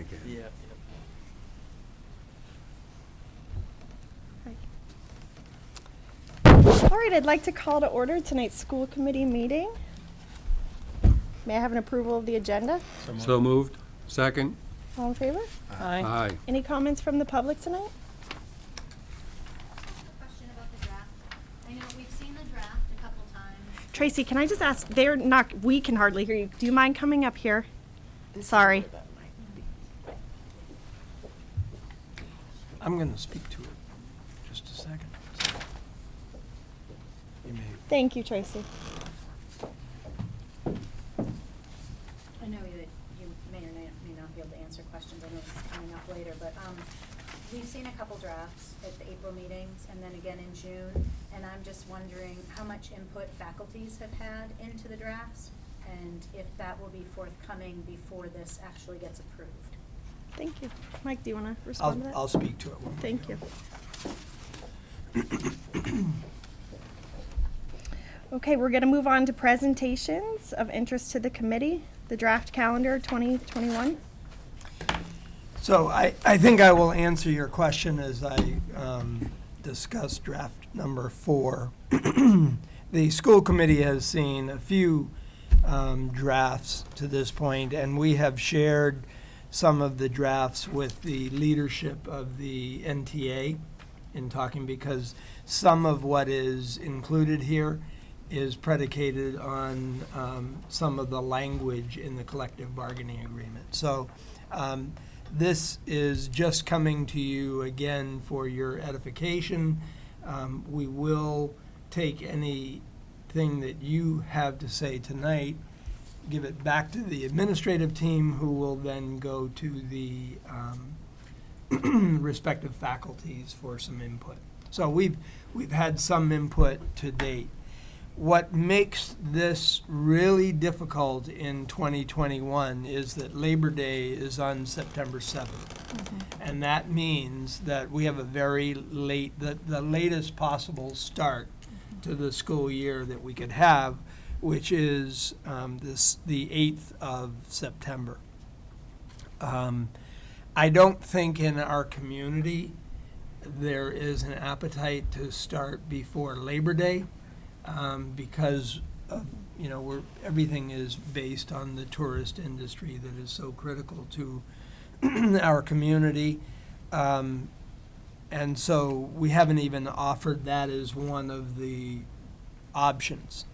again. Yeah. All right, I'd like to call to order tonight's school committee meeting. May I have an approval of the agenda? So moved. Second? All in favor? Aye. Any comments from the public tonight? Question about the draft. I know we've seen the draft a couple times. Tracy, can I just ask, we can hardly hear you. Do you mind coming up here? Sorry. I'm going to speak to it. Just a second. You may. Thank you, Tracy. I know that you may or may not be able to answer questions. I know this is coming up later, but we've seen a couple drafts at the April meetings and then again in June. And I'm just wondering how much input faculties have had into the drafts and if that will be forthcoming before this actually gets approved. Thank you. Mike, do you want to respond to that? I'll speak to it. Thank you. Okay, we're going to move on to presentations of interest to the committee, the draft calendar 2021. So I think I will answer your question as I discuss draft number 4. The school committee has seen a few drafts to this point, and we have shared some of the drafts with the leadership of the NTA in talking, because some of what is included here is predicated on some of the language in the collective bargaining agreement. So this is just coming to you again for your edification. We will take anything that you have to say tonight, give it back to the administrative team, who will then go to the respective faculties for some input. So we've had some input to date. What makes this really difficult in 2021 is that Labor Day is on September 7th. Mm-hmm. And that means that we have a very late, the latest possible start to the school year that we could have, which is the 8th of September. I don't think in our community there is an appetite to start before Labor Day, because everything is based on the tourist industry that is so critical to our community, and so we haven't even offered that as one of the options.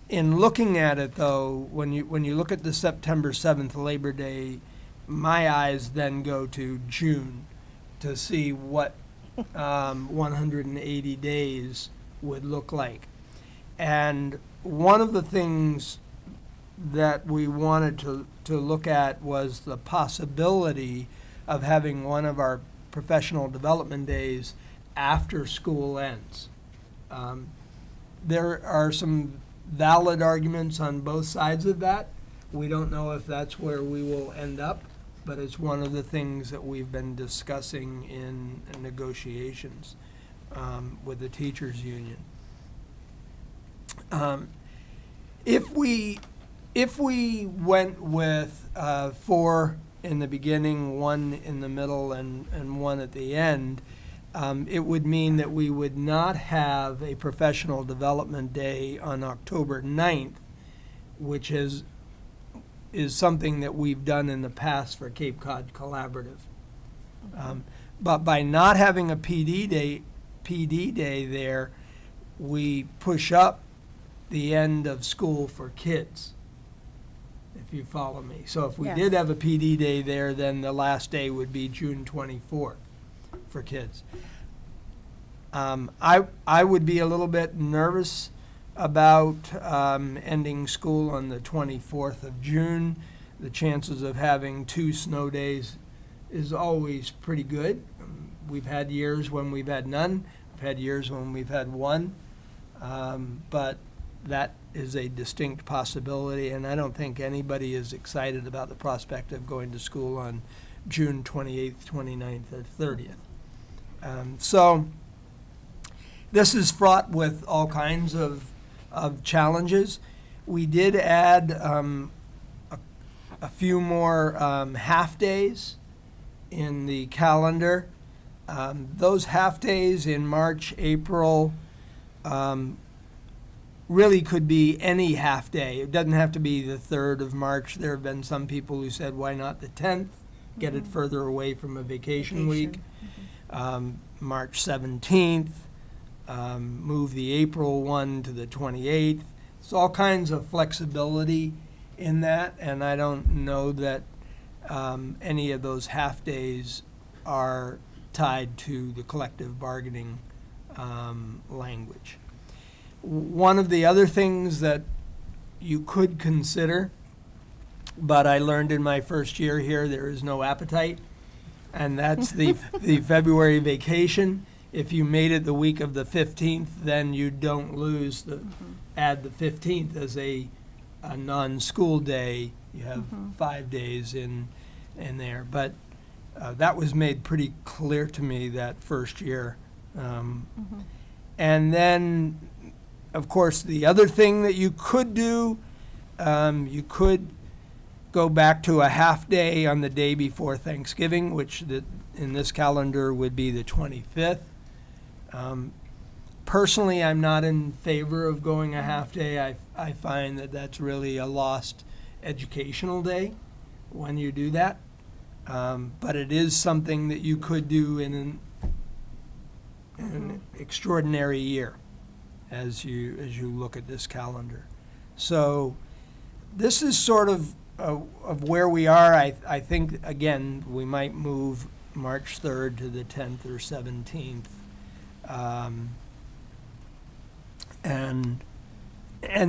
In looking at it, though, when you look at the September 7th Labor Day, my eyes then go to June to see what 180 days would look like. And one of the things that we wanted to look at was the possibility of having one of our professional development days after school ends. There are some valid arguments on both sides of that. We don't know if that's where we will end up, but it's one of the things that we've been discussing in negotiations with the teachers union. If we went with 4 in the beginning, 1 in the middle, and 1 at the end, it would mean that we would not have a professional development day on October 9th, which is something that we've done in the past for Cape Cod Collaborative. But by not having a PD day there, we push up the end of school for kids, if you follow me. So if we Yes. did have a PD day there, then the last day would be June 24th for kids. I would be a little bit nervous about ending school on the 24th of June. The chances of having 2 snow days is always pretty good. We've had years when we've had none. We've had years when we've had 1. But that is a distinct possibility, and I don't think anybody is excited about the prospect of going to school on June 28th, 29th, or 30th. So this is fraught with all kinds of challenges. We did add a few more half-days in the calendar. Those half-days in March, April, really could be any half-day. It doesn't have to be the 3rd of March. There have been some people who said, why not the 10th? Get it further away from a vacation week. March 17th, move the April one to the 28th. It's all kinds of flexibility in that, and I don't know that any of those half-days are tied to the collective bargaining language. One of the other things that you could consider, but I learned in my first year here, there is no appetite, and that's the February vacation. If you made it the week of the 15th, then you don't lose add the 15th as a non-school day. You have 5 days in there. But that was made pretty clear to me that first year. And then, of course, the other thing that you could do, you could go back to a half day on the day before Thanksgiving, which in this calendar would be the 25th. Personally, I'm not in favor of going a half day. I find that that's really a lost educational day when you do that. But it is something that you could do in an extraordinary year as you look at this calendar. So this is sort of where we are. I think, again, we might move March 3rd to the 10th or 17th. And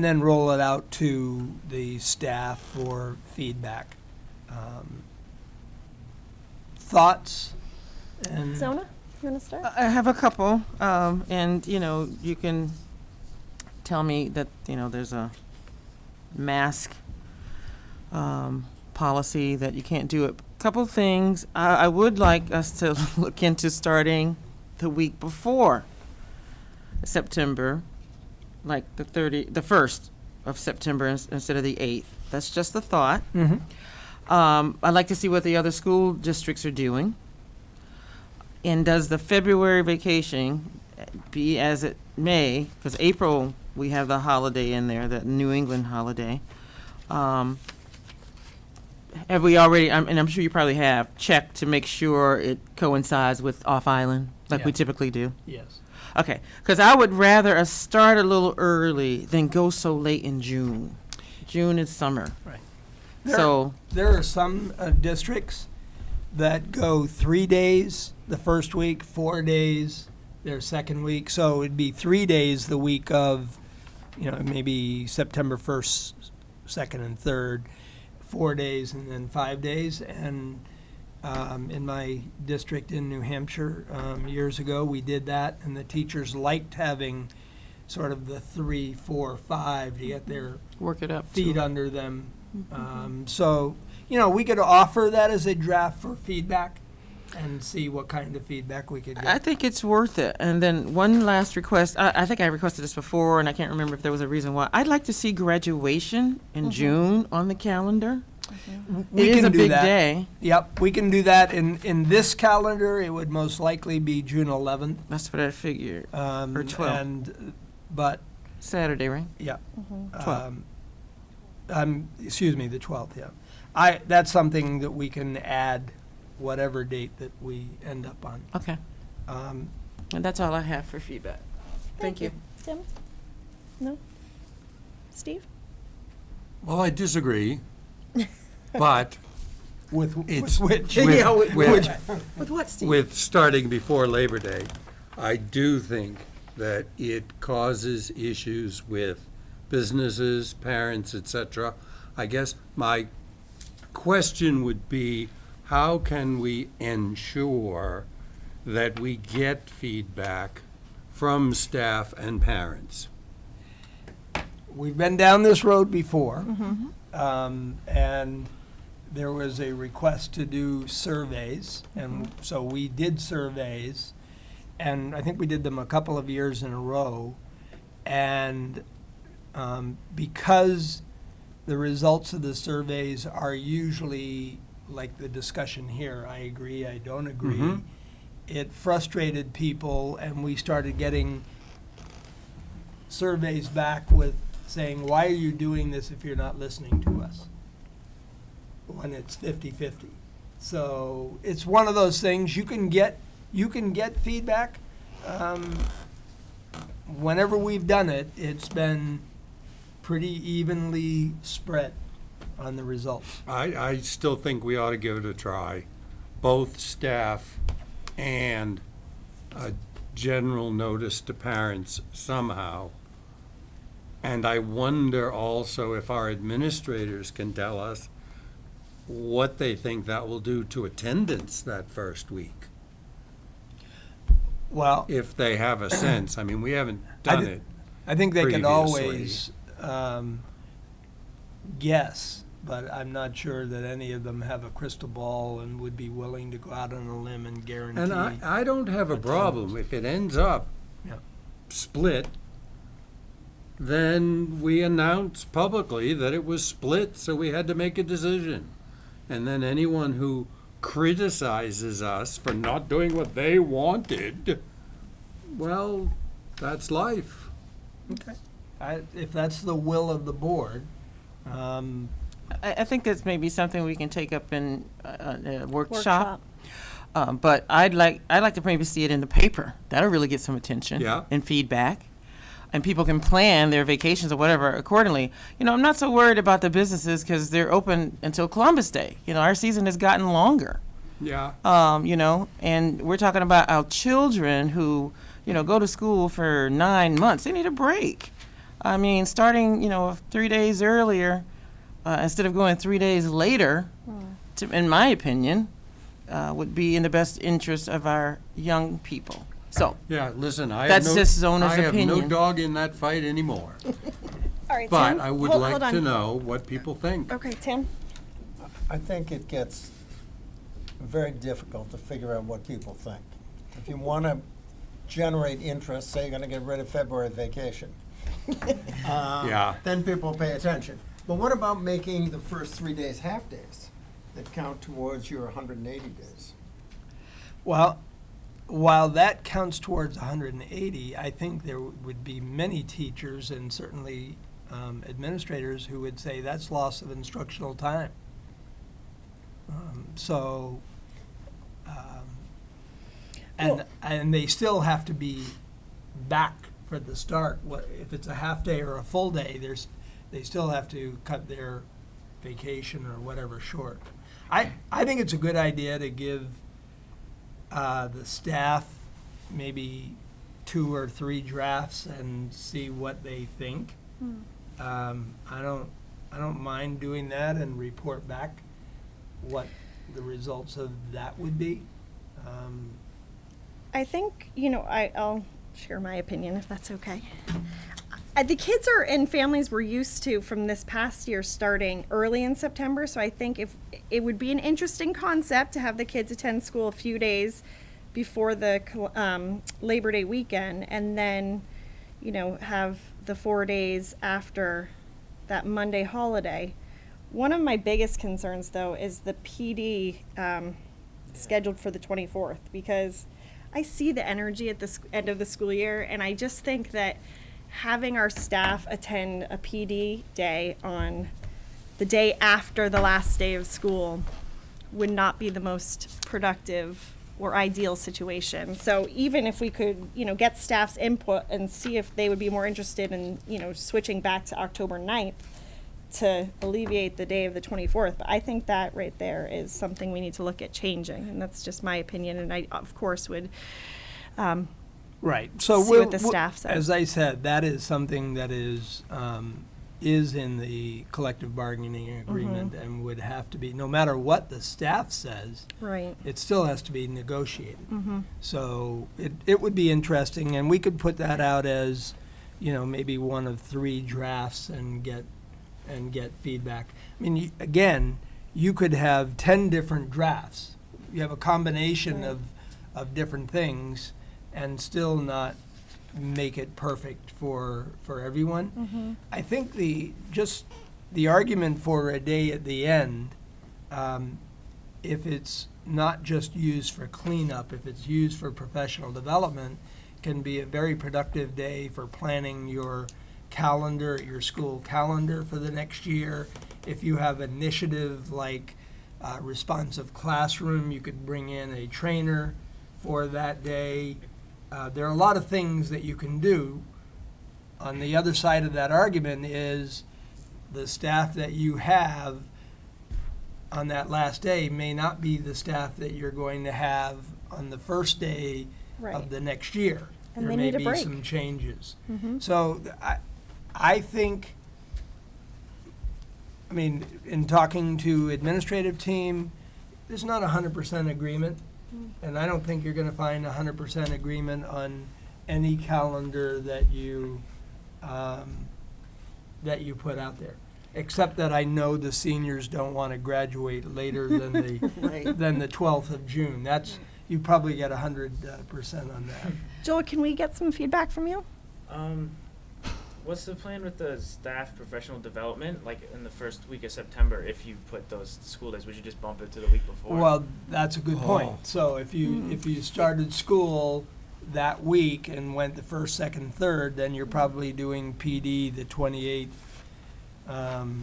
then roll it out to the staff for feedback. Thoughts? And Zona, you want to start? I have a couple, and, you can tell me that, there's a mask policy that you can't do it. Couple things, I would like us to look into starting the week before September, like the 1st of September instead of the 8th. That's just a thought. I'd like to see what the other school districts are doing. And does the February vacation be as it may, because April, we have the holiday in there, the New England holiday. Have we already, and I'm sure you probably have, checked to make sure it coincides with off-island, like we Yeah. typically do? Yes. Okay, because I would rather us start a little early than go so late in June. June is summer. Right. So, There are some districts that go 3 days the first week, 4 days their second week. So it'd be 3 days the week of, maybe September 1st, 2nd, and 3rd, 4 days, and then 5 days. And in my district in New Hampshire years ago, we did that, and the teachers liked having sort of the 3, 4, 5 to get their work it up. feet under them. So, we could offer that as a draft for feedback and see what kind of feedback we could I get. think it's worth it. And then one last request. I think I requested this before, and I can't remember if there was a reason why. I'd like to see graduation in June on the calendar. We It is can a do big that. day. Yep, we can do that. In this calendar, it would most likely be June 11th. That's what I figured. Or 12th. But, Saturday, right? yeah. 12th. Excuse me, the 12th, yeah. That's something that we can add whatever date that we end up on. Okay. Um, And that's all I have for feedback. Thank you. Tim? No? Steve? Well, I disagree, but With it's which? with, Yeah, with- with, With what, Steve? with starting before Labor Day, I do think that it causes issues with businesses, parents, etc. I guess my question would be, how can we ensure that we get feedback from staff and parents? We've been down this road before, and there was a request to do surveys, and so we did surveys, and I think we did them a couple of years in a row, and because the results of the surveys are usually like the discussion here. I agree, I don't agree. Mhm. It frustrated people, and we started getting surveys back with saying, why are you doing this if you're not listening to us? When it's 50-50. So it's one of those things, you can get feedback. Whenever we've done it, it's been pretty evenly spread on the results. I still think we ought to give it a try, both staff and a general notice to parents somehow. And I wonder also if our administrators can tell us what they think that will do to attendance that first week, Well, if they have a sense. I mean, we haven't done did- it. I think they could previously. always guess, but I'm not sure that any of them have a crystal ball and would be willing to go out on a limb and guarantee. And I don't have a problem if it ends up Yeah. split, then we announce publicly that it was split, so we had to make a decision. And then anyone who criticizes us for not doing what they wanted, well, that's life. Okay. If that's the will of the board, I think that's maybe something we can take up in a workshop. But I'd like to maybe see it in the paper. That'll really get some attention. Yeah. And feedback. And people can plan their vacations or whatever accordingly. You know, I'm not so worried about the businesses because they're open until Columbus Day. You know, our season has gotten longer. Yeah. You know, and we're talking about our children who, you know, go to school for 9 months. They need a break. I mean, starting, you know, 3 days earlier instead of going 3 days later, in my opinion, would be in the best interest of our young people. So, Yeah, listen, That's just Zona's I have no opinion. dog in that fight anymore. All right, But Tim. I would hold like on. to know what people think. Okay, Tim. I think it gets very difficult to figure out what people think. If you want to generate interest, say you're going to get rid of February vacation. Yeah. Then people pay attention. But what about making the first 3 days half-days that count towards your 180 days? well, while that counts towards 180, I think there would be many teachers and certainly administrators who would say that's loss of instructional time. And they still have to be back for the start. If it's a half day or a full day, they still have to cut their vacation or whatever short. I think it's a good idea to give the staff maybe 2 or 3 drafts and see what they think. I don't mind doing that and report back what the results of that would be. I think, you know, I'll share my opinion if that's okay. The kids are and families were used to from this past year starting early in September, so I think if it would be an interesting concept to have the kids attend school a few days before the Labor Day weekend, and then, you know, have the 4 days after that Monday holiday. One of my biggest concerns, though, is the PD scheduled for the 24th, because I see the energy at the end of the school year, and I just think that having our staff attend a PD day on the day after the last day of school would not be the most productive or ideal situation. So even if we could, you know, get staff's input and see if they would be more interested in, you know, switching back to October 9th to alleviate the day of the 24th. But I think that right there is something we need to look at changing, and that's just my opinion. And I, of course, would Right. So see what the staff says. As I said, that is something that is in the collective bargaining agreement and would have to be, no matter what the staff says, right. it still has to be negotiated. So it would be interesting, and we could put that out as, you know, maybe one of 3 drafts and get feedback. I mean, again, you could have 10 different drafts. You have a combination of different things and still not make it perfect for everyone. I think just the argument for a day at the end, if it's not just used for cleanup, if it's used for professional development, can be a very productive day for planning your calendar, your school calendar for the next year. If you have initiative like responsive classroom, you could bring in a trainer for that day. There are a lot of things that you can do. On the other side of that argument is the staff that you have on that last day may not be the staff that you're going to have on the first day Right. of the next year. And There they may need a be break. some changes. Mhm. So I think, I mean, in talking to administrative team, there's not 100% agreement. And I don't think you're gonna find 100% agreement on any calendar that you put out there. Except that I know the seniors don't wanna graduate later than Right. than the 12th of June. That's, you probably get 100% on that. Joel, can we get some feedback from you? What's the plan with the staff professional development, like in the first week of September, if you put those school days, would you just bump it to the week before? Well, that's a good Oh. point. So if you started school that week and went the first, second, third, then you're probably doing PD the 28th,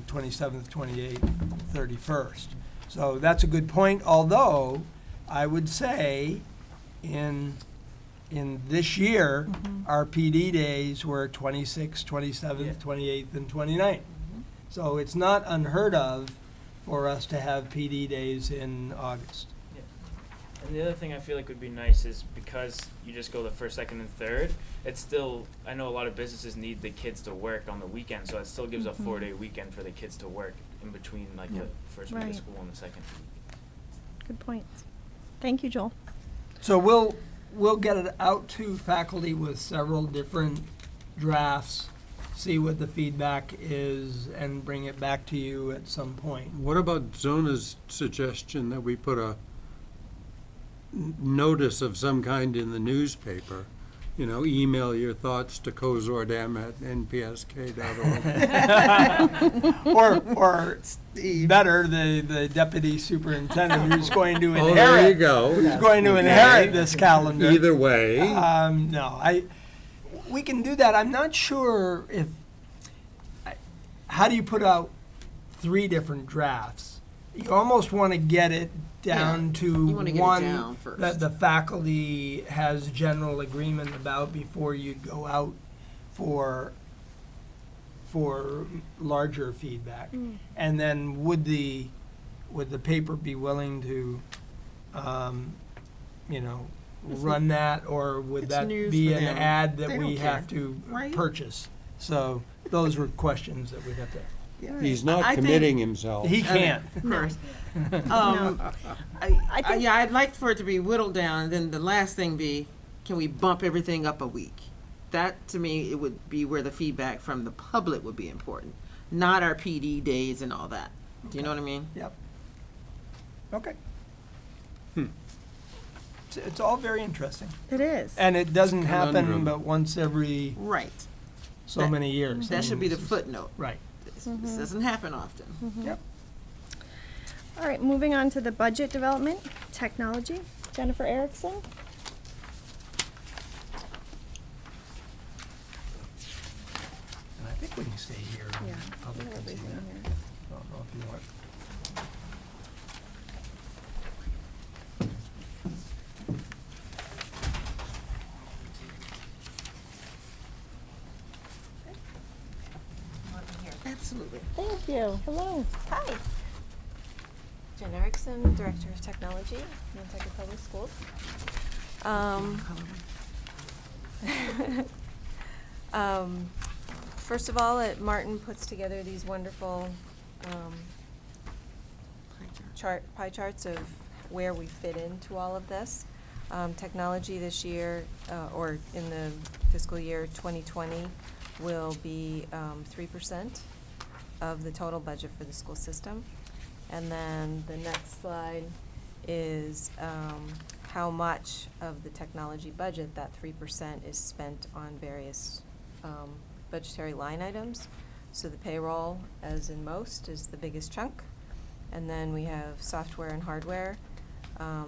27th, 28th, 31st. So that's a good point, although I would say in this year, our PD days were 26th, 27th, Yeah. 28th, and 29th. So it's not unheard of for us to have PD days in August. And the other thing I feel like would be nice is because you just go the first, second, and third, it's still, I know a lot of businesses need the kids to work on the weekend, so it still gives a 4-day weekend for the kids to work in between like Yeah. the first week Right. of school and the second. Good points. Thank you, Joel. So we'll get it out to faculty with several different drafts, see what the feedback is, and bring it back to you at some point. What about Zona's suggestion that we put a notice of some kind in the newspaper? You know, email your thoughts to kozordam@npsk.org. Or better, the deputy superintendent who's going to Oh, there you inherit, go. who's going to inherit this calendar. Either way. No, we can do that. I'm not sure if, how do you put out 3 different drafts? You almost want to get it down to You wanna get it one down first. that the faculty has general agreement about before you go out for larger feedback. And then would the paper be willing to, run that, or would It's that news be for an them. ad that They we don't have care, to right? purchase? So those were questions that we'd have to, He's not I think- committing himself. he can't. Of course. No. I think- Yeah, I'd like for it to be whittled down, and then the last thing be, can we bump everything up a week? That, to me, it would be where the feedback from the public would be important, not our PD days and all that. Do you know what I mean? Yep. Okay. It's all very interesting. It is. And it doesn't happen Conundrum. but once every Right. so That- many years. I That should be mean, the this is- footnote. Right. This doesn't happen often. Yep. All right, moving on to the budget development, technology. Jennifer Erickson. And I think when you stay here, Yeah. public can see Everything that. here. I don't know if you want. Absolutely. Thank you. Hello. Hi. Jen Erickson, Director of Technology, Nantucket Public Schools. First of all, Martin puts together these wonderful pie charts of where we fit into all of this. Technology this year, or in the fiscal year 2020, will be 3% of the total budget for the school system. And then the next slide is how much of the technology budget, that 3%, is spent on various budgetary line items. So the payroll, as in most, is the biggest chunk. And then we have software and hardware,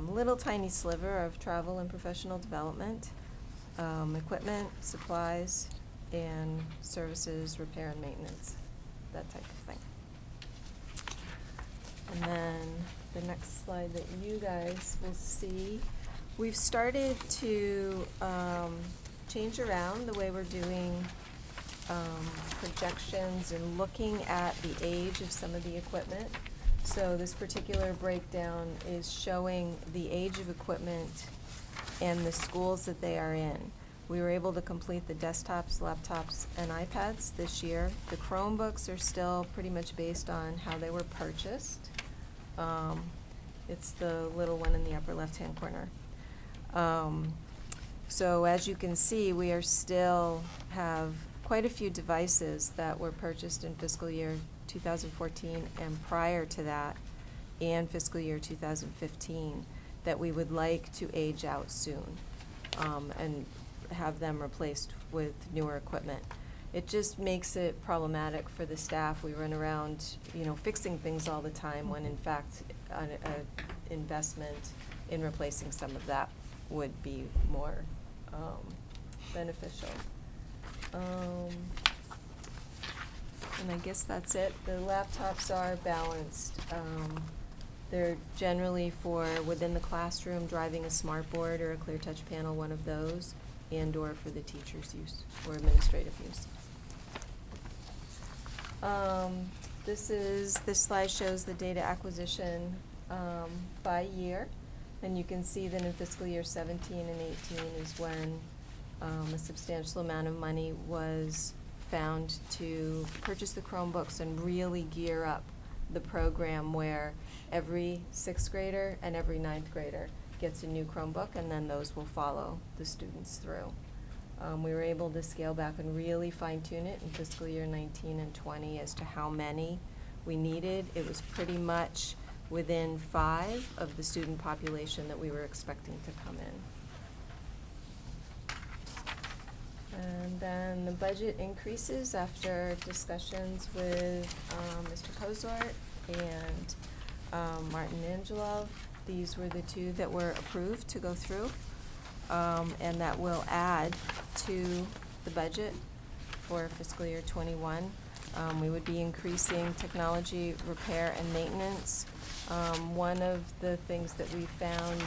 little tiny sliver of travel and professional development, equipment, supplies, and services, repair and maintenance, that type of thing. And then the next slide that you guys will see, we've started to change around the way we're doing projections and looking at the age of some of the equipment. So this particular breakdown is showing the age of equipment and the schools that they are in. We were able to complete the desktops, laptops, and iPads this year. The Chromebooks are still pretty much based on how they were purchased. It's the little one in the upper left-hand corner. So as you can see, we are still have quite a few devices that were purchased in fiscal year 2014 and prior to that, and fiscal year 2015, that we would like to age out soon, and have them replaced with newer equipment. It just makes it problematic for the staff. We run around, fixing things all the time, when in fact, an investment in replacing some of that would be more beneficial. And I guess that's it. The laptops are balanced. They're generally for within the classroom, driving a smart board or a clear touch panel, one of those, and/or for the teacher's use or administrative use. This slide shows the data acquisition by year, and you can see that in fiscal year 17 and 18 is when a substantial amount of money was found to purchase the Chromebooks and really gear up the program where every 6th grader and every 9th grader gets a new Chromebook, and then those will follow the students through. We were able to scale back and really fine-tune it in fiscal year 19 and 20 as to how many we needed. It was pretty much within 5 of the student population that we were expecting to come in. And then the budget increases after discussions with Mr. Kozart and Martin Angelov. These were the two that were approved to go through, and that will add to the budget for fiscal year 21. We would be increasing technology repair and maintenance. One of the things that we found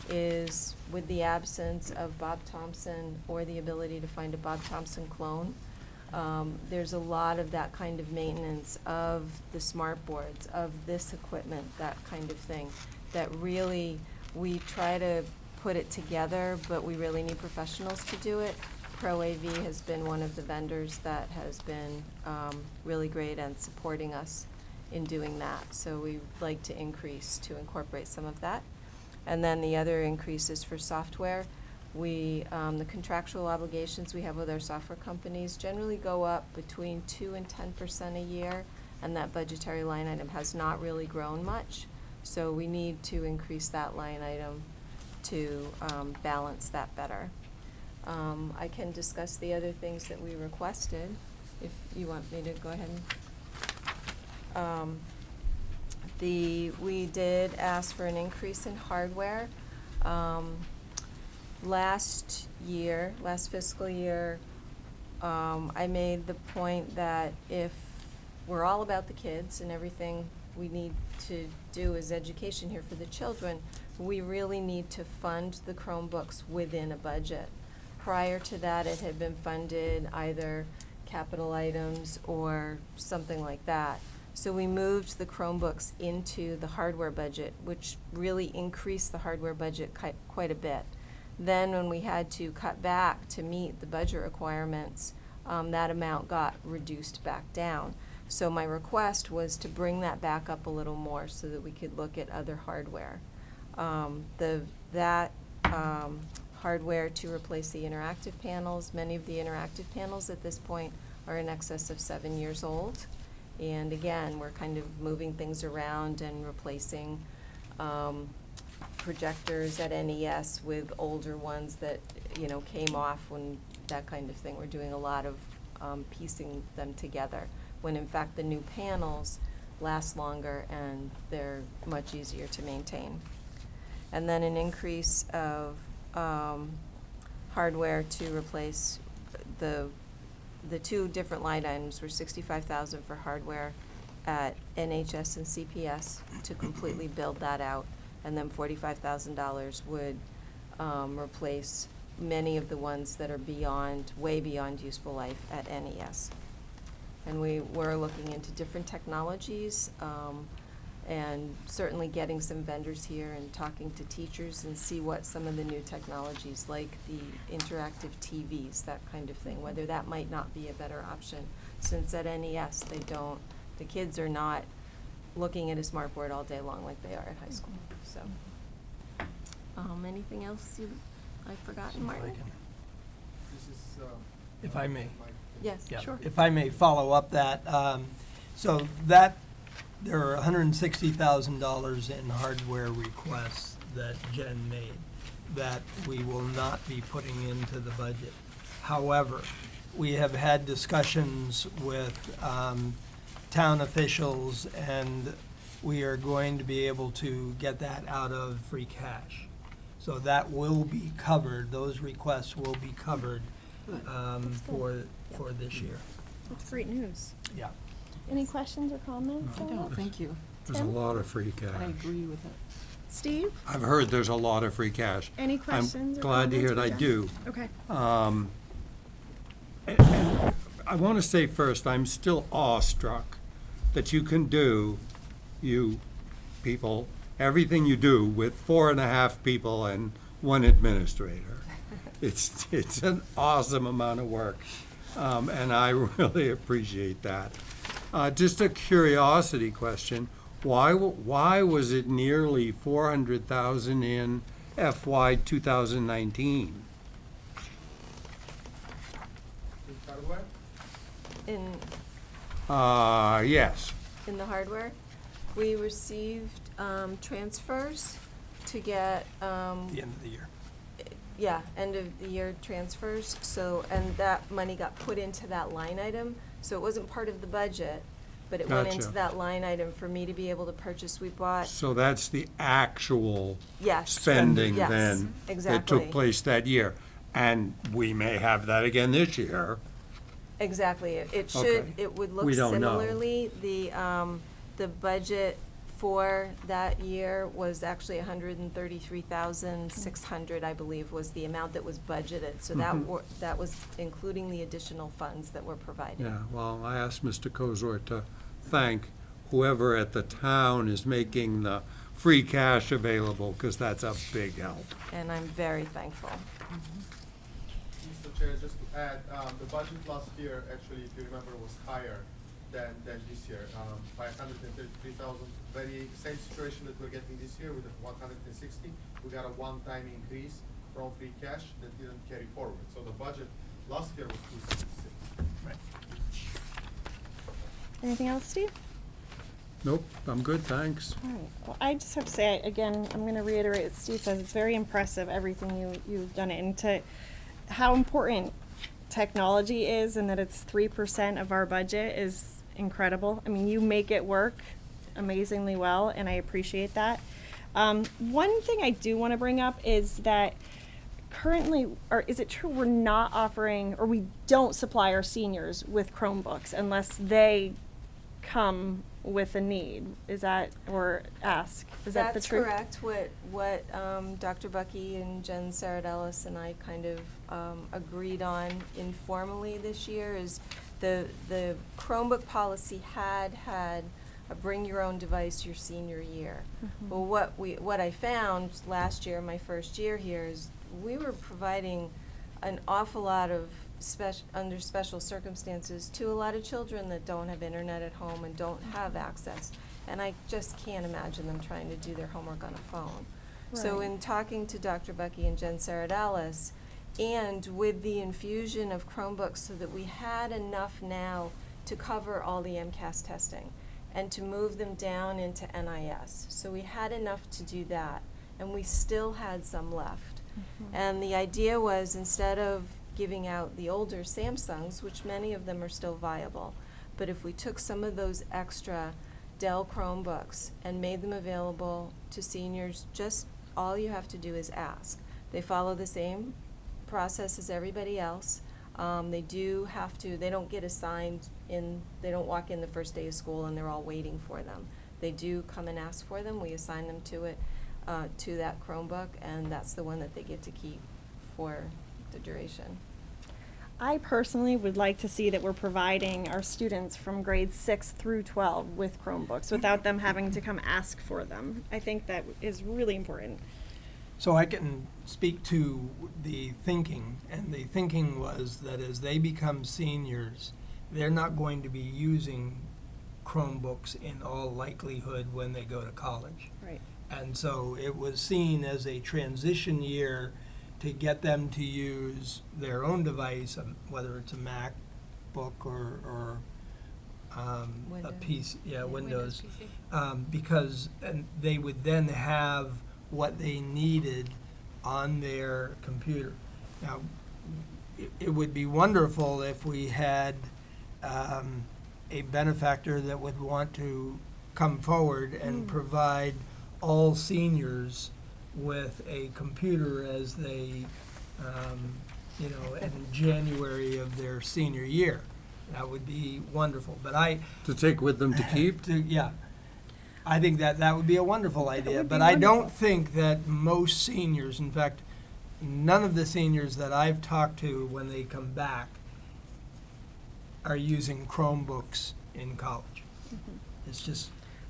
is with the absence of Bob Thompson or the ability to find a Bob Thompson clone, there's a lot of that kind of maintenance of the smart boards, of this equipment, that kind of thing, that really we try to put it together, but we really need professionals to do it. Pro AV has been one of the vendors that has been really great and supporting us in doing that. So we'd like to increase to incorporate some of that. And then the other increase is for software. The contractual obligations we have with our software companies generally go up between 2 and 10% a year, and that budgetary line item has not really grown much. So we need to increase that line item to balance that better. I can discuss the other things that we requested, if you want me to go ahead and. We did ask for an increase in hardware. Last fiscal year, I made the point that if we're all about the kids and everything we need to do is education here for the children, we really need to fund the Chromebooks within a budget. Prior to that, it had been funded either capital items or something like that. So we moved the Chromebooks into the hardware budget, which really increased the hardware budget quite a bit. Then when we had to cut back to meet the budget requirements, that amount got reduced back down. So my request was to bring that back up a little more so that we could look at other hardware. Hardware to replace the interactive panels. Many of the interactive panels at this point are in excess of 7 years old. And again, we're kind of moving things around and replacing projectors at NES with older ones that, came off when that kind of thing. We're doing a lot of piecing them together. when in fact the new panels last longer and they're much easier to maintain. And then an increase of hardware to replace the two different line items were $65,000 for hardware at NHS and CPS to completely build that out, and then $45,000 would replace many of the ones that are way beyond useful life at NES. And we were looking into different technologies, and certainly getting some vendors here and talking to teachers and see what some of the new technologies, like the interactive TVs, that kind of thing, whether that might not be a better option, since at NES the kids are not looking at a smart board all day long like they are at high school. So, anything else I've forgotten, Martin? If I may. Yes, Yeah, sure. if I may follow up that, so that, there are $160,000 in hardware requests that Jen made that we will not be putting into the budget. However, we have had discussions with town officials, and we are going to be able to get that out of free cash. So that will be covered, those requests will be covered for this year. That's great news. Yeah. Any questions or comments? I don't, thank you. There's a lot of free cash. I agree with that. Steve, I've heard there's a lot of free cash. any questions? I'm or glad to hear it. comments I for Jen? do. Okay. And I want to say first, I'm still awestruck that you can do, you people, everything you do with 4.5 people and 1 administrator. It's an awesome amount of work, and I really appreciate that. Just a curiosity question: why was it nearly 400,000 in FY 2019? In Yes. in the hardware, we received transfers to get The end of the year. end of the year transfers. So, and that money got put into that line item. So it wasn't part of the budget, but it went into Gotcha. that line item for me to be able to purchase. We bought, So that's the actual yes. spending Yes, then that exactly. took place that year. And we may have that again this year. Exactly. It should, Okay. it would look We don't know. similarly. The budget for that year was actually 133,600, I believe, was the amount that was budgeted. So that was including the additional funds that were provided. Yeah, well, I asked Mr. Kozor to thank whoever at the town is making the free cash available, because that's a big help. And I'm very thankful. Mr. Chair, just to add, the budget last year, actually, if you remember, was higher than this year, by 133,000. Very same situation that we're getting this year with the 160. We got a one-time increase from free cash that didn't carry forward. So the budget last year was 266. Right. Anything else, Steve? Nope, I'm good, thanks. All right. Well, I just have to say, again, I'm going to reiterate what Steve says. It's very impressive, everything you've done, and to how important technology is, and that it's 3% of our budget is incredible. I mean, you make it work amazingly well, and I appreciate that. One thing I do want to bring up is that currently, or is it true, we're not offering, or we don't supply our seniors with Chromebooks unless they come with a need? Is that, or ask? Is that the truth? That's correct. What Dr. Bucky and Jen Saradellis and I kind of agreed on informally this year is the Chromebook policy had a bring your own device your senior year. Mhm. Well, what I found last year, my first year here, is we were providing an awful lot of under special circumstances to a lot of children that don't have internet at home and don't have access. And I just can't imagine them trying to do their homework on a phone. So Right. in talking to Dr. Bucky and Jen Saradellis, and with the infusion of Chromebooks so that we had enough now to cover all the MCAS testing and to move them down into NIS. So we had enough to do that, and we still had some left. And the idea was, instead of giving out the older Samsungs, which many of them are still viable, But if we took some of those extra Dell Chromebooks and made them available to seniors, just all you have to do is ask. They follow the same process as everybody else. They do have to, they don't get assigned in, they don't walk in the first day of school and they're all waiting for them. They do come and ask for them. We assign them to it, to that Chromebook, and that's the one that they get to keep for the duration. I personally would like to see that we're providing our students from grades 6 through 12 with Chromebooks without them having to come ask for them. I think that is really important. So I can speak to the thinking, and the thinking was that as they become seniors, they're not going to be using Chromebooks in all likelihood when they go to college. Right. And so it was seen as a transition year to get them to use their own device, whether it's a MacBook or a Windows. PC, yeah, Windows, PC. because and they would then have what they needed on their computer. Now, it would be wonderful if we had a benefactor that would want to come forward and provide all seniors with a computer as they, in January of their senior year. That would be wonderful. But To take with them to keep? yeah, I think that would be a wonderful idea. would be But I don't wonderful. think that most seniors, in fact, none of the seniors that I've talked to when they come back are using Chromebooks in college. It's just,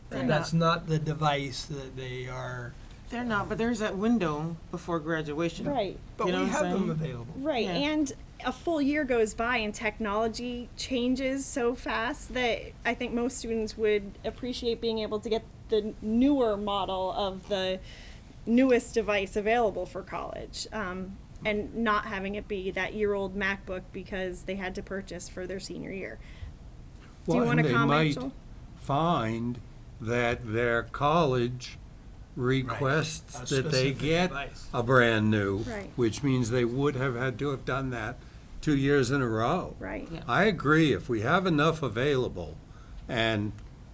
They're that's not the device that they are. They're not, but there's that window before graduation. Right. But You know we what I'm have them saying? available. Right, Yeah. and a full year goes by and technology changes so fast that I think most students would appreciate being able to get the newer model of the newest device available for college, and not having it be that year-old MacBook because they had to purchase for their senior year. Do you Well, want and to they comment, might Joel? find that their college requests A that they specific get device. a brand new, Right. which means they would have had to have done that 2 years in a row. Right. Yeah. I agree, if we have enough available, and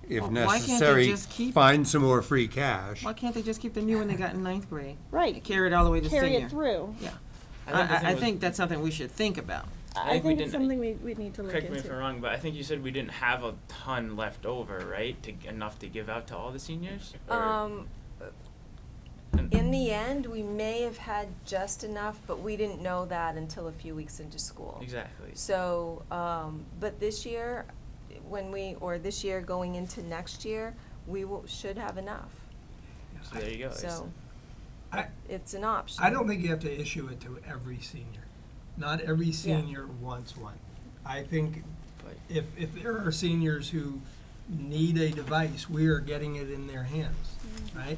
if Well, why can't they necessary, just keep it? find some more free cash. Why can't they just keep the new one they got in ninth grade? Right. Carry it all the way to Carry senior? it through. Yeah. I think the thing I was- think that's something we should think about. I think we think it's didn't- something we need to look Correct me if I'm into. wrong, but I think you said we didn't have a ton left over, right? Enough to give out to all the seniors? Or- and- In the end, we may have had just enough, but we didn't know that until a few weeks into school. Exactly. So, but this year, this year going into next year, should have enough. So there you go. So, I- it's an option. I don't think you have to issue it to every senior. Not every senior wants one. I think But- if there are seniors who need a device, we are getting it in their hands, right?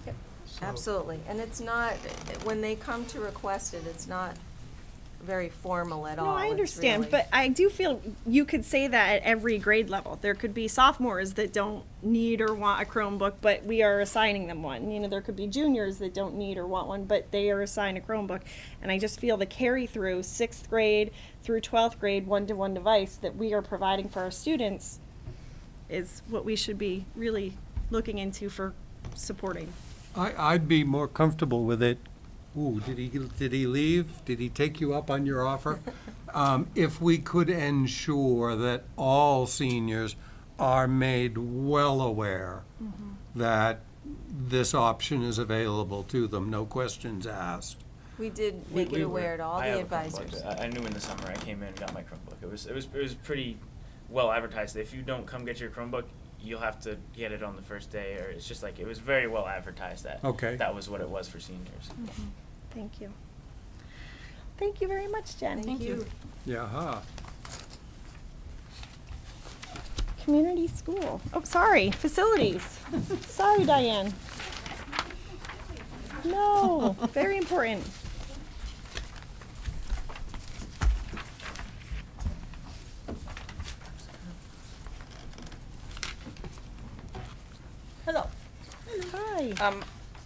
Yep. So- Absolutely, and it's not, when they come to request it, it's not very formal at all. No, I It's understand, really- but I do feel you could say that at every grade level. There could be sophomores that don't need or want a Chromebook, but we are assigning them one. You know, there could be juniors that don't need or want one, but they are assigned a Chromebook. And I just feel the carry through 6th grade through 12th grade one-to-one device that we are providing for our students is what we should be really looking into for supporting. I'd be more comfortable with it. Ooh, did he leave? Did he take you up on your offer? If we could ensure that all seniors are made well aware that this option is available to them, no questions asked. We did We- make we it were- aware to all I the have a Chromebook. advisors. I knew in the summer I came in and got my Chromebook. It was pretty well advertised. If you don't come get your Chromebook, you'll have to get it on the first day, or it's just like, it was very well advertised that Okay. that was what it was for seniors. Thank you. Thank you very much, Jen. Thank you. Yeah, huh. Community school. Oh, sorry, facilities. Sorry, Diane. No, very important. Hello. Hi.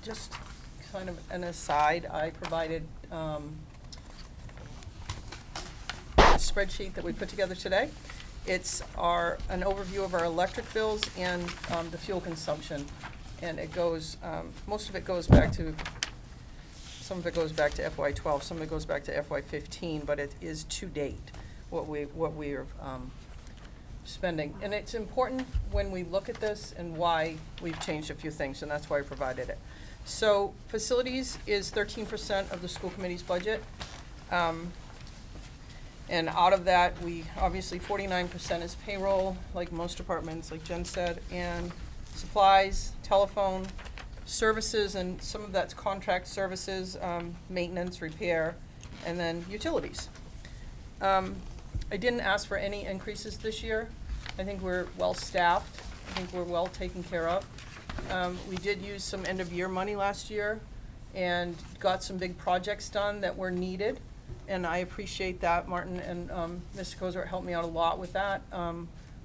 Just kind of an aside, I provided a spreadsheet that we put together today. It's an overview of our electric bills and the fuel consumption. And it goes, most of it goes back to, some of it goes back to FY12, some of it goes back to FY15, but it is to date what we are spending. And it's important when we look at this and why we've changed a few things, and that's why I provided it. So facilities is 13% of the school committee's budget. And out of that, we, obviously 49% is payroll, like most departments, like Jen said, and supplies, telephone, services, and some of that's contract services, maintenance, repair, and then utilities. I didn't ask for any increases this year. I think we're well-staffed. I think we're well taken care of. We did use some end-of-year money last year and got some big projects done that were needed, and I appreciate that. Martin and Mr. Kozart helped me out a lot with that.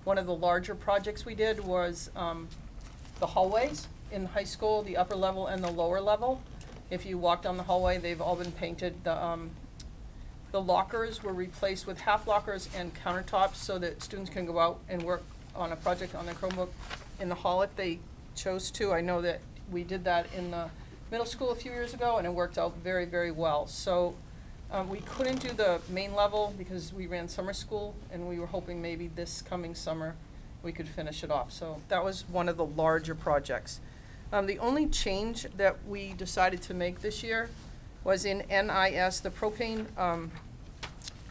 One of the larger projects we did was the hallways in high school, the upper level and the lower level. If you walk down the hallway, they've all been painted. The lockers were replaced with half lockers and countertops so that students can go out and work on a project on their Chromebook in the hall if they chose to. I know that we did that in the middle school a few years ago, and it worked out very, very well. So we couldn't do the main level because we ran summer school, and we were hoping maybe this coming summer we could finish it off. So that was one of the larger projects. The only change that we decided to make this year was in NIS. The propane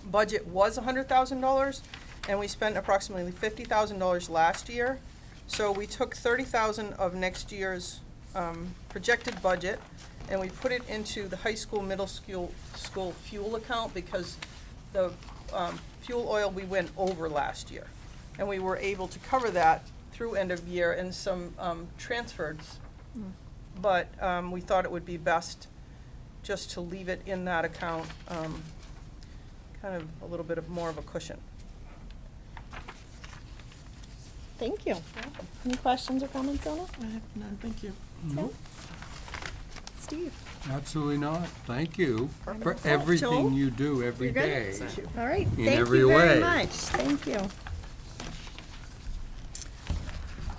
budget was $100,000, and we spent approximately $50,000 last year. So we took $30,000 of next year's projected budget, and we put it into the high school, middle school fuel account because the fuel oil we went over last year. And we were able to cover that through end of year and some transfers. But we thought it would be best just to leave it in that account, kind of a little bit of more of a cushion. Thank you. Any questions or comments, Ona? I have none, thank you. Nope, Steve? absolutely not. Thank you for Perfect. everything Joel? you do every You're good? day. All right, In thank every you very way. much. Thank you.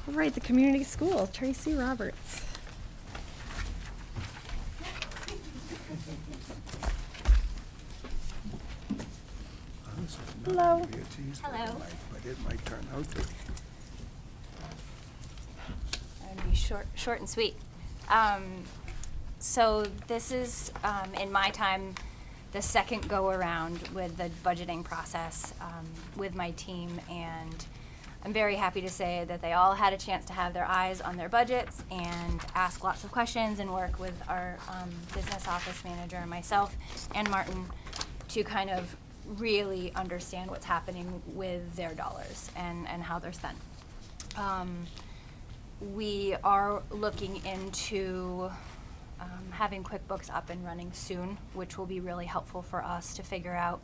All right, the community school, Tracy Roberts. Hello. Hello. But it might turn out to be. I'm gonna be short and sweet. So this is, in my time, the second go-around with the budgeting process with my team, and I'm very happy to say that they all had a chance to have their eyes on their budgets and ask lots of questions and work with our business office manager and myself and Martin to kind of really understand what's happening with their dollars and how they're spent. We are looking into having QuickBooks up and running soon, which will be really helpful for us to figure out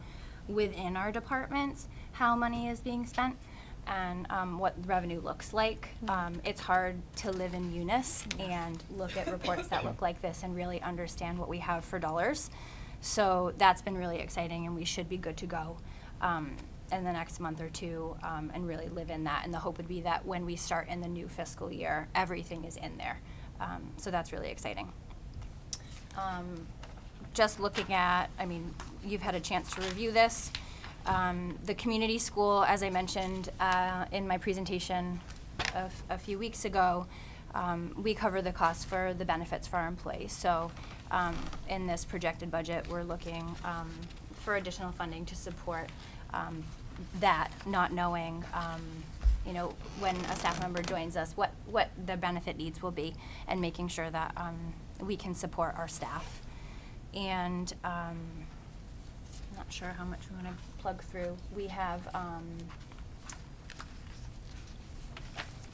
within our departments how money is being spent and what revenue looks like. It's hard to live in Eunice and look at reports that look like this and really understand what we have for dollars. So that's been really exciting, and we should be good to go in the next month or two and really live in that. And the hope would be that when we start in the new fiscal year, everything is in there. So that's really exciting. Just looking at, I mean, you've had a chance to review this. The community school, as I mentioned in my presentation a few weeks ago, we cover the cost for the benefits for our employees. So in this projected budget, we're looking for additional funding to support that, not knowing, you know, when a staff member joins us, what the benefit needs will be, and making sure that we can support our staff. And not sure how much we want to plug through. We have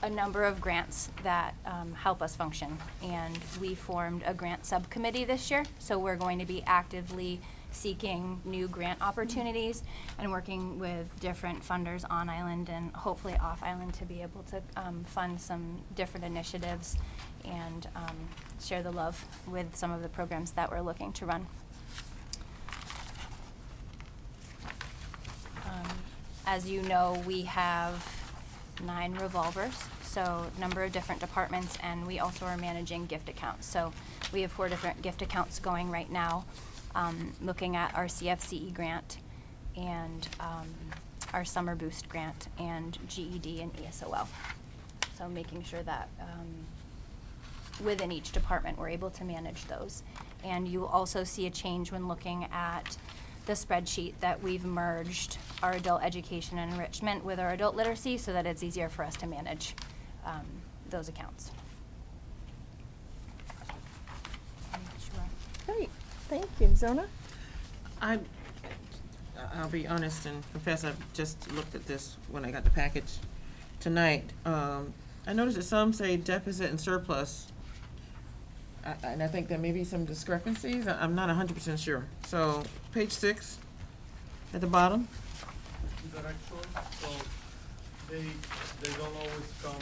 a number of grants that help us function, and we formed a grant subcommittee this year, so we're going to be actively seeking new grant opportunities and working with different funders on island and hopefully off island to be able to fund some different initiatives and share the love with some of the programs that we're looking to run. As you know, we have 9 revolvers, so number of different departments, and we also are managing gift accounts. So we have 4 different gift accounts going right now, looking at our CFCE grant and our Summer Boost grant and GED and ESOL. So making sure that within each department, we're able to manage those. And you also see a change when looking at the spreadsheet that we've merged our adult education and enrichment with our adult literacy so that it's easier for us to manage those accounts. Great, thank you. Zona? I'll be honest and confess, I've just looked at this when I got the package tonight. I noticed that some say deficit and surplus, and I think there may be some discrepancies. I'm not 100% sure. So, page 6, at the bottom. These are actual, so they don't always come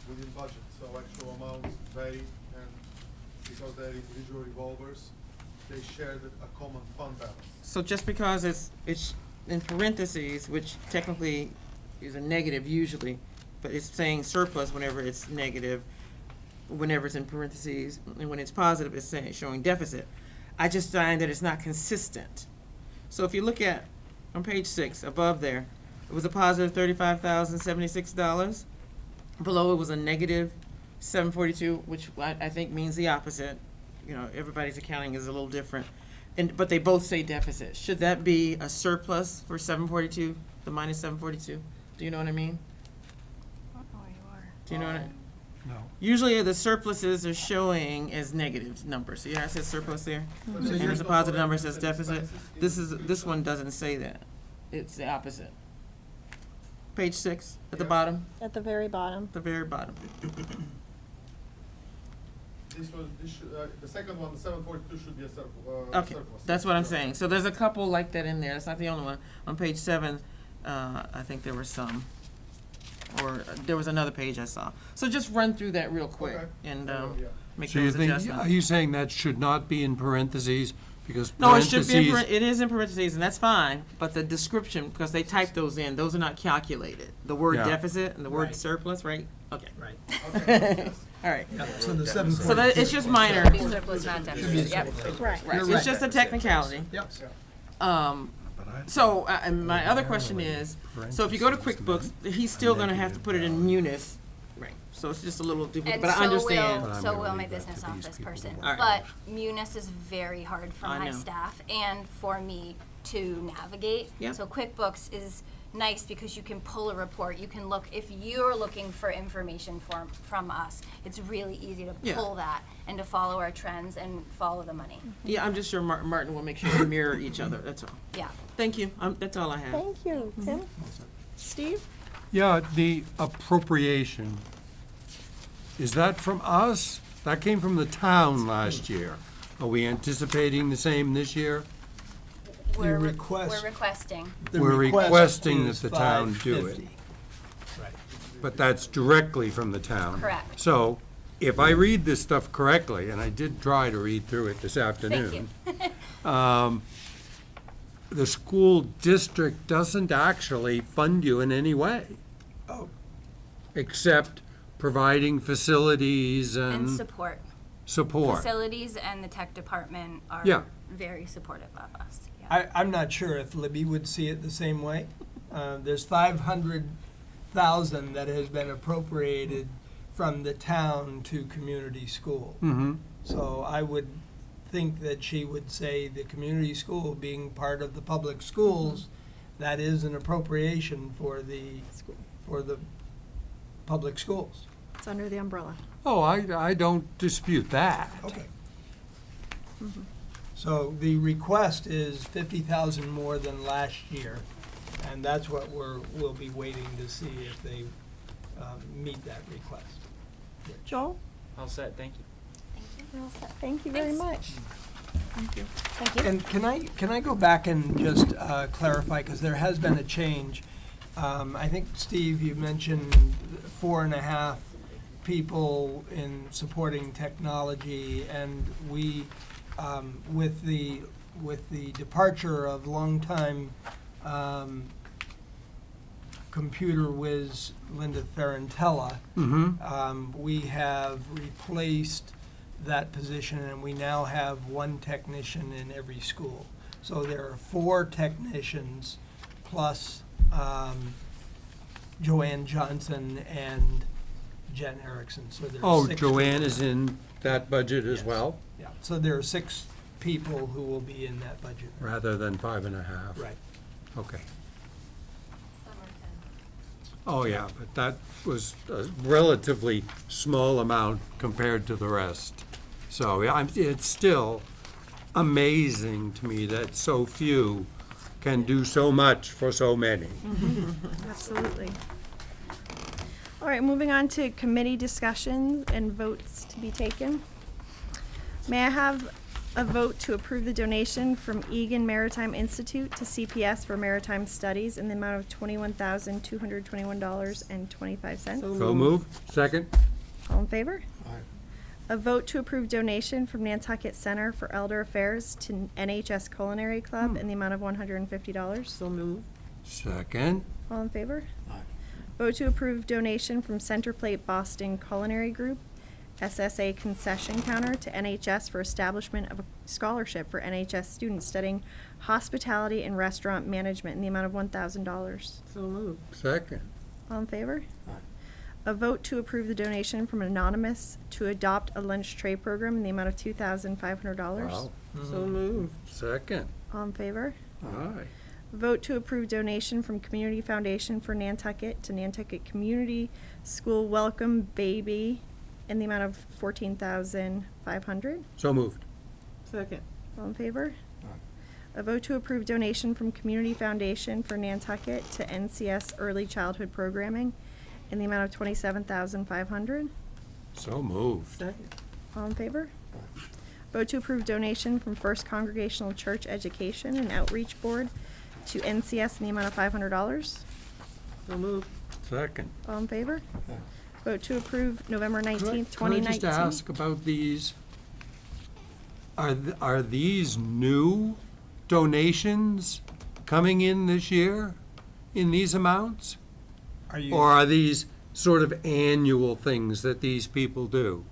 within budget, so actual amounts vary, and because they're individual revolvers, they share a common fund balance. So just because it's in parentheses, which technically is a negative usually, but it's saying surplus whenever it's negative, whenever it's in parentheses, and when it's positive, it's saying, showing deficit. I just find that it's not consistent. So if you look at, on page 6, above there, it was a positive $35,076. Below it was a negative $742, which I think means the opposite. You know, everybody's accounting is a little different. But they both say deficit. Should that be a surplus for 742, the minus 742? Do you know what I mean? I don't know where you are. Do you know what I? No. Usually the surpluses are showing as negative numbers. See how it says surplus there? So And there's a positive number that says deficit. This one doesn't say that. It's the opposite. Page 6 at the Yeah. bottom, At the very bottom. the very bottom. The second one, the 742, should be a surplus. Okay, that's what I'm saying. So there's a couple like that in there. That's not the only one. On page 7, I think there were some. Or there was another page I saw. So just run through that real quick Okay. and Yeah. make So you those think, adjustments. are you saying that should not be in parentheses? Because No, it should be, parentheses, it is in parentheses, and that's fine, but the description, because they typed those in, those are not calculated. The word Yeah. deficit and the word Right. surplus, right? Okay. Right. All right. So the 742. So that, it's just minor. Surplus, not deficit, yep. Right. Right, You're it's just a technicality. Yep. So, and my other question is, so if you go to QuickBooks, he's still gonna have to put it in Munis. Right. So it's just a little different, And but I understand. But I'm so gonna will my leave that business to these office people person. who work. But Munis is very hard for I my know. staff and for me to navigate. Yep. So QuickBooks is nice because you can pull a report. You can look, if you're looking for information from us, it's really easy to Yeah. pull that and to follow our trends and follow the money. Yeah, I'm just sure Martin will make sure we mirror each other, that's all. Yeah. Thank you, that's all I have. Thank you. Tim? Steve? yeah, the appropriation, is that from us? That came from the town last year. Are we anticipating the same this year? We're request- we're requesting. The We're request requesting is that the town do it. $550. Right. But that's directly from the town. Correct. So if I read this stuff correctly, and I did try to read through it this afternoon. Thank you. The school district doesn't actually fund you in any way, Oh, except providing facilities And and support. support. Facilities and the tech department are Yeah. very supportive of us. Yeah. I'm not sure if Libby would see it the same way. There's 500,000 that has been appropriated from the town to community school. Mm-hmm. So I would think that she would say the community school being part of the public schools, that is an appropriation for the public schools. It's under the umbrella. Oh, I don't dispute that. Okay. So the request is 50,000 more than last year, and that's what we'll be waiting to see if they meet that request. Joel? All set, thank you. You're all set. Thank you very Thanks. much. Thank you. And can I go back and just clarify, because there has been a change. I think, Steve, you mentioned 4.5 people in supporting technology, and we, with the departure of longtime computer whiz Linda Ferrantella, we have replaced that position, and we now have one technician in every school. So there are 4 technicians plus Joanne Johnson and Jen Erickson. So there's Oh, 6 Joanne people. is in that budget as Yes. well, Yeah, so there are 6 people who will be in that budget. rather than 5.5? Right. Okay. Oh, yeah, but that was a relatively small amount compared to the rest. So yeah, it's still amazing to me that so few can do so much for so many. Absolutely. All right, moving on to committee discussions and votes to be taken. May I have a vote to approve the donation from Egan Maritime Institute to CPS for maritime studies in the amount of $21,221.25? So move. Second? All in favor? A vote to approve donation from Nantucket Center for Elder Affairs to NHS Culinary Club in the amount of $150. So move. Second? All in favor? Vote to approve donation from Centerplate Boston Culinary Group, SSA concession counter to NHS for establishment of a scholarship for NHS students studying hospitality and restaurant management in the amount of $1,000. So move. Second? All in favor? A vote to approve the donation from Anonymous to adopt a lunch tray program in the amount of $2,500. Wow. So move. Second? All in favor? Aye. Vote to approve donation from Community Foundation for Nantucket to Nantucket Community School Welcome Baby in the amount of $14,500. So moved. Second. All in favor? A vote to approve donation from Community Foundation for Nantucket to NCS Early Childhood Programming in the amount of $27,500. So moved. Second. All in favor? Vote to approve donation from First Congregational Church Education and Outreach Board to NCS in the amount of $500. So move. Second. All in favor? Vote to approve November 19th, Can I 2019. just ask about these? Are these new donations coming in this year in these amounts? Are you? Or are these sort of annual things that these people do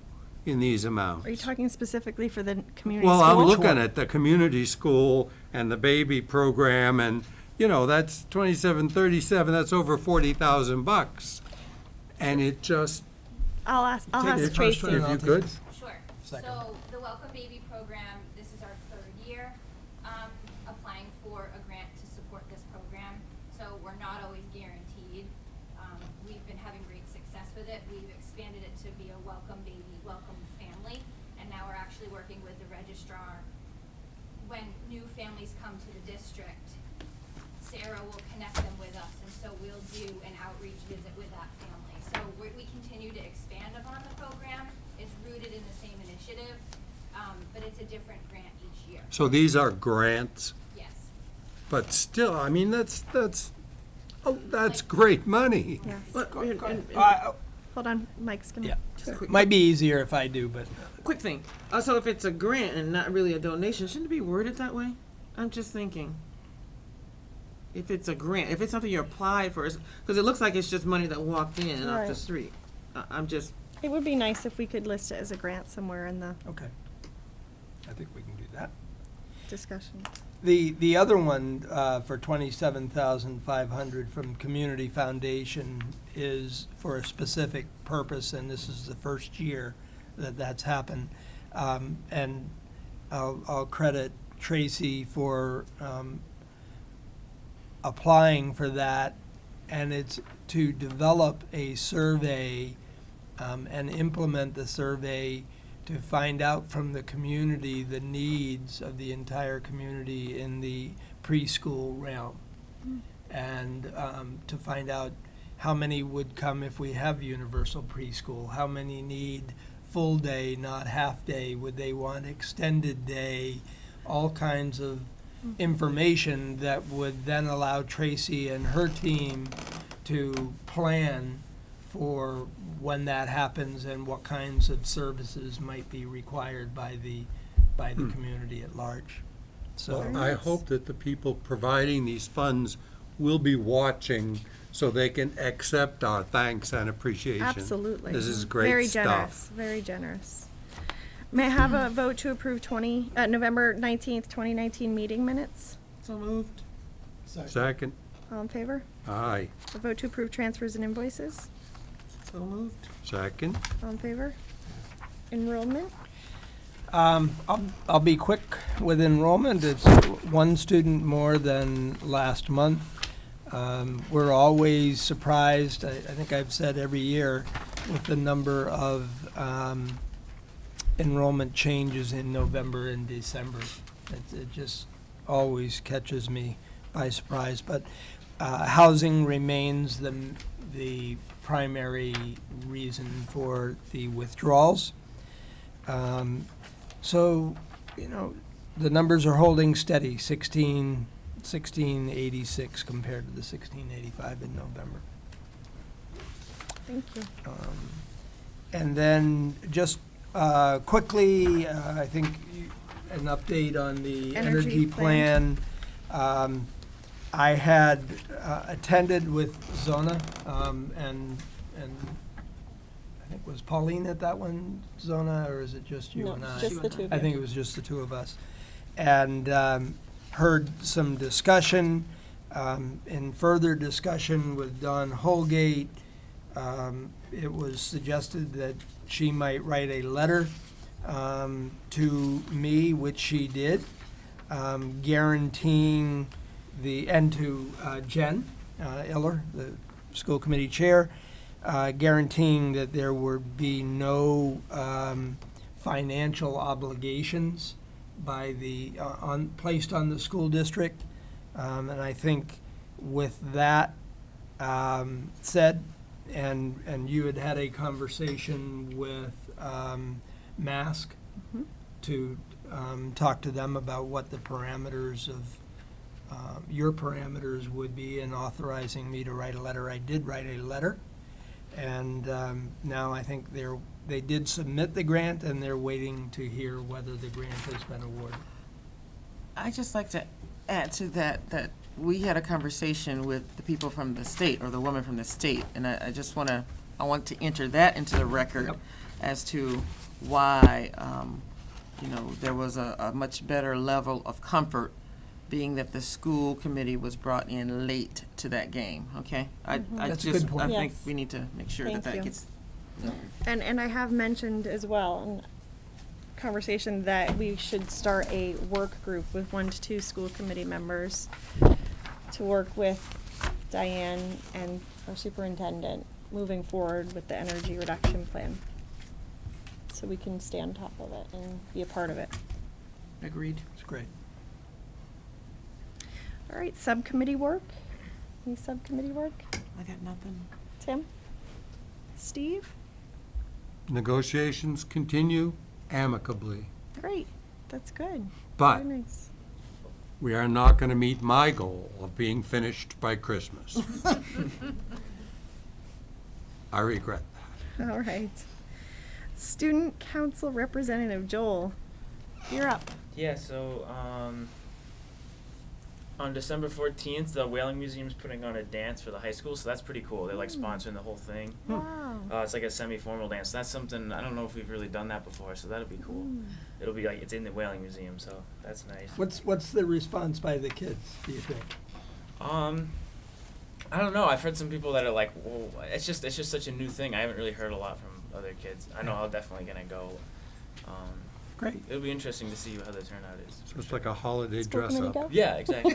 in these amounts? Are you talking specifically for the community Well, school? I'm looking at the community school and the baby program, and, you know, that's 2737, that's over $40,000. And it just, I'll ask Take the first Tracy. one and if I'll you take could. this. Sure. Second. So the Welcome Baby program, this is our 3rd year applying for a grant to support this program. So we're not always guaranteed. We've been having great success with it. We've expanded it to be a Welcome Baby, Welcome Family. And now we're actually working with the registrar. When new families come to the district, Sarah will connect them with us, and so we'll do an outreach visit with that family. So we continue to expand upon the program. It's rooted in the same initiative, but it's a different grant each year. So these are grants, Yes. but still, I mean, that's great money. Yes. But, Hold on, Mike's gonna. Yeah. Might be easier if I do, but quick thing. So if it's a grant and not really a donation, shouldn't it be worded that way? I'm just thinking. If it's a grant, if it's something you applied for, because it looks like it's just money that walked in off the Right. street. I'm just, It would be nice if we could list it as a grant somewhere in the okay. I think we can do that. discussion. The other one for $27,500 from Community Foundation is for a specific purpose, and this is the first year that that's happened. And I'll credit Tracy for applying for that, and it's to develop a survey and implement the survey to find out from the community the needs of the entire community in the preschool realm. And to find out how many would come if we have universal preschool, how many need full day, not half day, would they want extended day, all kinds of information that would then allow Tracy and her team to plan for when that happens and what kinds of services might be required by the community at large. So I hope that the people providing these funds will be watching so they can accept our thanks and appreciation. Absolutely. This is great Very stuff. generous, very generous. May I have a vote to approve November 19th, 2019 meeting minutes? So moved. Second, All in favor? aye. A vote to approve transfers and invoices? So moved. Second, All in favor? Enrollment? I'll be quick with enrollment. It's one student more than last month. We're always surprised, I think I've said every year, with the number of enrollment changes in November and December. It just always catches me by surprise. But housing remains the primary reason for the withdrawals. So, the numbers are holding steady, 1686 compared to the 1685 in November. Thank you. And then just quickly, I think an update on the Energy energy plan. I had attended with Zona, and I think, was Pauline at that one, Zona, or is it just you No, and I? just the two of I you. think it was just the two of us. And heard some discussion. In further discussion with Don Holgate, it was suggested that she might write a letter to me, which she did, guaranteeing and to Jen Iller, the school committee chair, guaranteeing that there would be no financial obligations by placed on the school district. And I think with that said, and you had a conversation with Mask to talk to them about what the parameters of your parameters would be in authorizing me to write a letter. I did write a letter, and now I think they did submit the grant, and they're waiting to hear whether the grant has been awarded. I'd just like to add to that we had a conversation with the people from the state, or the woman from the state, and I want to enter that into the record. Yep. As to why, there was a much better level of comfort, being that the school committee was brought in late to that game, okay? That's a good point. I think Yes. we need to make sure Thank that you. gets. And I have mentioned as well in conversation that we should start a work group with 1 to 2 school committee members to work with Diane and our superintendent moving forward with the energy reduction plan. So we can stay on top of it and be a part of it. Agreed. It's great. All right, subcommittee work? Any subcommittee work? I got nothing. Tim? Steve? negotiations continue amicably. Great, that's good. But Very nice. we are not going to meet my goal of being finished by Christmas. I regret that. All right. Student Council Representative Joel, you're up. Yeah, so on December 14th, the Whaling Museum's putting on a dance for the high school, so that's pretty cool. They're like sponsoring the whole thing. Wow. It's like a semi-formal dance. That's something, I don't know if we've really done that before, so that'll be cool. It'll be like, it's in the Whaling Museum, so that's nice. What's the response by the kids, do you think? I don't know. I've heard some people that are like, "Whoa, it's just such a new thing." I haven't really heard a lot from other kids. I know I'm definitely gonna go. Great. It'll be interesting to see how the turnout is. So it's like a holiday School dress committee up. go? Yeah, exactly.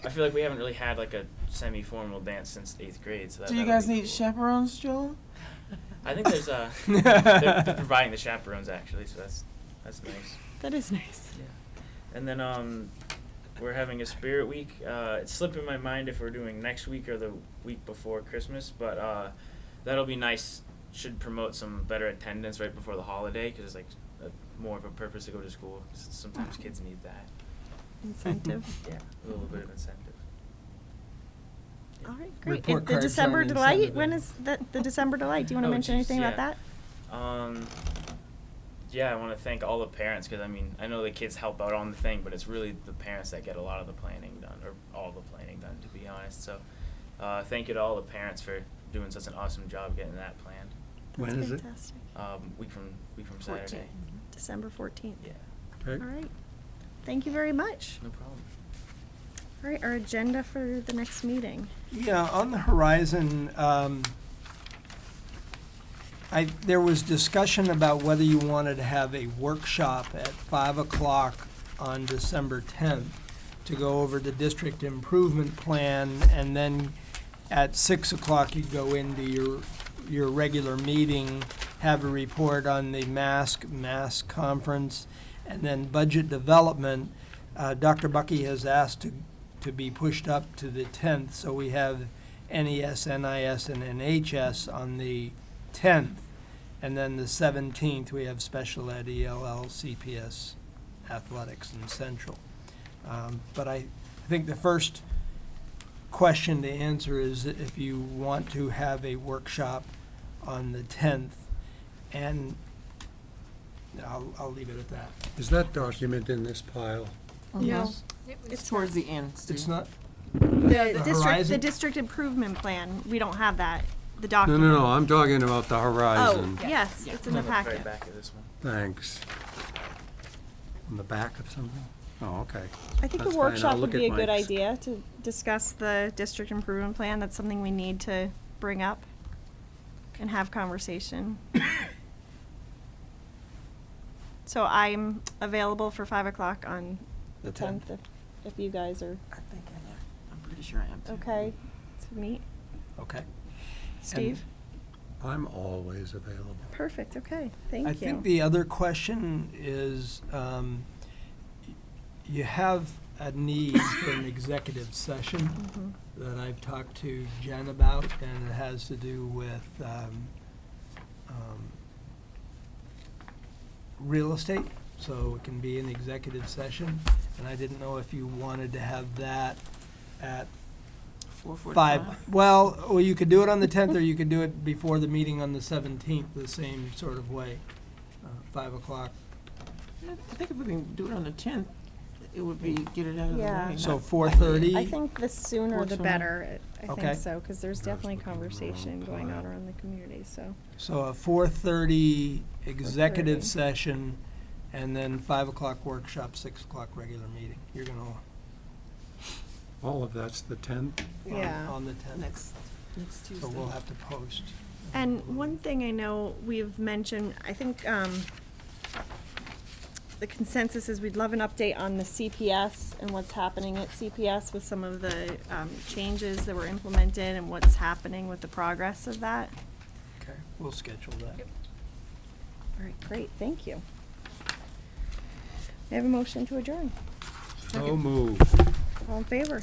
I feel like we haven't really had like a semi-formal dance since 8th grade. So Do you that'll guys be need cool. chaperones, Joel? I think there's they're providing the chaperones actually, so that's nice. That is nice. Yeah. And then we're having a spirit week. It's slipping my mind if we're doing next week or the week before Christmas, but that'll be nice. Should promote some better attendance right before the holiday because it's like more of a purpose to go to school. Sometimes kids need that. Incentive. Yeah, a little bit of incentive. All right, great. Report And the cards December aren't Delight, incentive when anymore. is the December Delight? Do you want to Oh, mention geez, anything about yeah. that? Yeah, I want to thank all the parents because I mean I know the kids help out on the thing, but it's really the parents that get a lot of the planning done, or all the planning done, to be honest. So, thank you to all the parents for doing such an awesome job getting that planned. When is it? Fantastic. Week from Saturday. December 14th. Yeah, Okay. All right. Thank you very much. no problem. All right, our agenda for the next meeting. Yeah, on the horizon, there was discussion about whether you wanted to have a workshop at 5 o'clock on December 10th to go over the district improvement plan, and then at 6 o'clock you'd go into your regular meeting, have a report on the mass conference, and then budget development. Dr. Bucky has asked to be pushed up to the 10th, so we have NES, NIS, and NHS on the 10th. And then the 17th, we have special ed, ELL, CPS, athletics, and central. But I think the first question to answer is if you want to have a workshop on the 10th, and I'll leave it at that. Is that document in this pile? No. It's towards the end, Steve. It's not, The The horizon? district improvement plan, we don't have that, the No, document. no, no, I'm talking about the Oh, horizon. yes, Yeah. it's in the On the very packet. back of this one. Thanks. On the back of something? Oh, okay. I think That's a fine. I'll workshop would look be a at good Mike's. idea to discuss the district improvement plan. That's something we need to bring up and have conversation. So I'm available for 5 o'clock on the 10th if you guys are I think I am. I'm pretty sure I am too. okay to meet. okay. Steve? I'm always available. Perfect, okay, thank you. I think the other question is, you have a need for an executive session Mhm. that I've talked to Jen about, and it has to do with real estate, so it can be an executive session. And I didn't know if you wanted to have that at 4:45. well, you could do it on the 10th, or you could do it before the meeting on the 17th, the same sort of way, 5 o'clock. I think if we can do it on the 10th, it would be, get it out of the Yeah. way. So not- 4:30? I think the sooner the 4:20. better, I Okay. think so, because there's definitely conversation going on around the community, so. So a 4:30 executive 4:30. session, and then 5 o'clock workshop, 6 o'clock regular meeting. You're gonna, All of that's the 10th? Yeah. on the 10th. Next Tuesday. So we'll have to post. And one thing I know we've mentioned, I think, the consensus is we'd love an update on the CPS and what's happening at CPS with some of the, changes that were implemented and what's happening with the progress of that. Okay, we'll schedule that. All right, great, thank you. I have a motion to adjourn. So moved. All in favor?